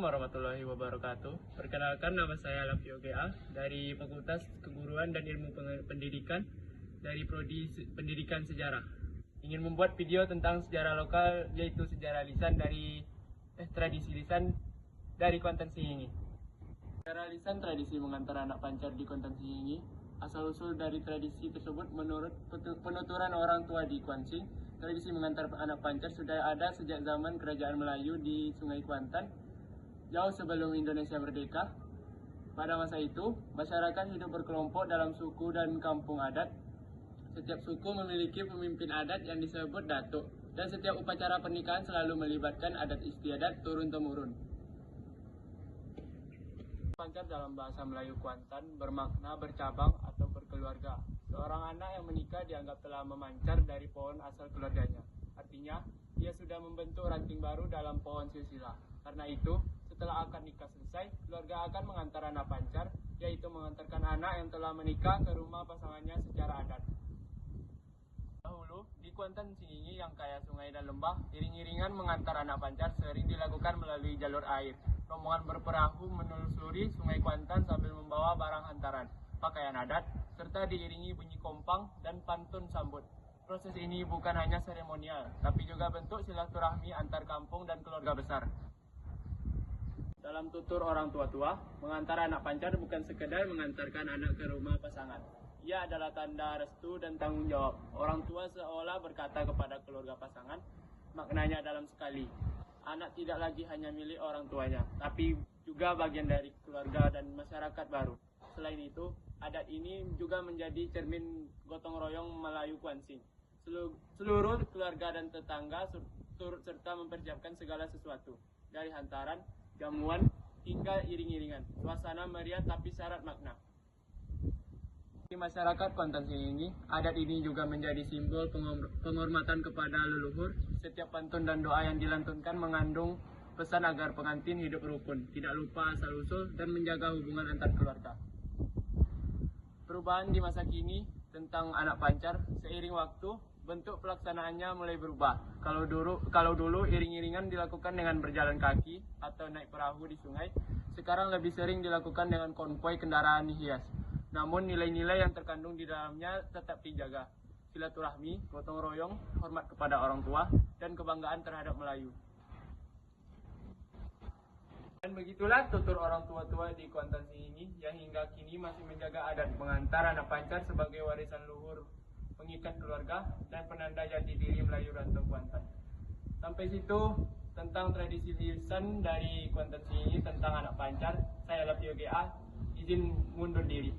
warahmatullahi wabarakatuh. Perkenalkan, nama saya Lapio GA dari Fakultas Keguruan dan Ilmu Pendidikan dari Prodi Pendidikan Sejarah. Ingin membuat video tentang sejarah lokal, yaitu sejarah lisan dari tradisi lisan dari Kuantan Singing. Sejarah lisan tradisi mengantar anak pancar di Kuantan Singing. Asal-usul dari tradisi tersebut menurut penuturan orang tua di Kuansing, tradisi mengantar anak pancar sudah ada sejak zaman Kerajaan Melayu di Sungai Kuantan, jauh sebelum Indonesia merdeka. Pada masa itu, masyarakat hidup berkelompok dalam suku dan kampung adat. Setiap suku memiliki pemimpin adat yang disebut datuk, dan setiap upacara pernikahan selalu melibatkan adat istiadat turun-temurun. Pancar dalam bahasa Melayu Kuantan bermakna bercabang atau berkeluarga. Seorang anak yang menikah dianggap telah memancar dari pohon asal keluarganya. Artinya, ia sudah membentuk ranting baru dalam pohon silsilah. Karena itu, setelah akad nikah selesai, keluarga akan mengantar anak pancar, yaitu mengantarkan anak yang telah menikah ke rumah pasangannya secara adat. Dahulu, di Kuantan Singing yang kaya sungai dan lembah, iring-iringan mengantar anak pancar sering dilakukan melalui jalur air. Rombongan berperahu menelusuri sungai Kuantan sambil membawa barang hantaran, pakaian adat, serta diiringi bunyi kompang dan pantun sambut. Proses ini bukan hanya seremonial, tapi juga bentuk silaturahmi antar kampung dan keluarga besar. Dalam tutur orang tua-tua, mengantar anak pancar bukan sekedar mengantarkan anak ke rumah pasangan. Ia adalah tanda restu dan tanggung jawab. Orang tua seolah berkata kepada keluarga pasangan, maknanya dalam sekali. Anak tidak lagi hanya milik orang tuanya, tapi juga bagian dari keluarga dan masyarakat baru. Selain itu, adat ini juga menjadi cermin gotong royong Melayu Kuansing. Seluruh keluarga dan tetangga turut serta mempersiapkan segala sesuatu, dari hantaran, jamuan, hingga iring-iringan. Suasana meriah tapi syarat makna. Di masyarakat Kuantan Singing, adat ini juga menjadi simbol penghormatan kepada leluhur. Setiap pantun dan doa yang dilantunkan mengandung pesan agar pengantin hidup rukun, tidak lupa asal-usul, dan menjaga hubungan antar keluarga. Perubahan di masa kini tentang anak pancar, seiring waktu, bentuk pelaksanaannya mulai berubah. Kalau dulu iring-iringan dilakukan dengan berjalan kaki atau naik perahu di sungai, sekarang lebih sering dilakukan dengan konvoi kendaraan hias. Namun nilai-nilai yang terkandung di dalamnya tetap dijaga. Silaturahmi, gotong royong, hormat kepada orang tua, dan kebanggaan terhadap Melayu. Dan begitulah tutur orang tua-tua di Kuantan Singing yang hingga kini masih menjaga adat mengantar anak pancar sebagai warisan luhur, pengikat keluarga, dan penanda jati diri Melayu Rantau Kuantan. Sampai situ tentang tradisi lisan dari Kuantan Singing tentang anak pancar. Saya Lapio GA, izin mundur diri.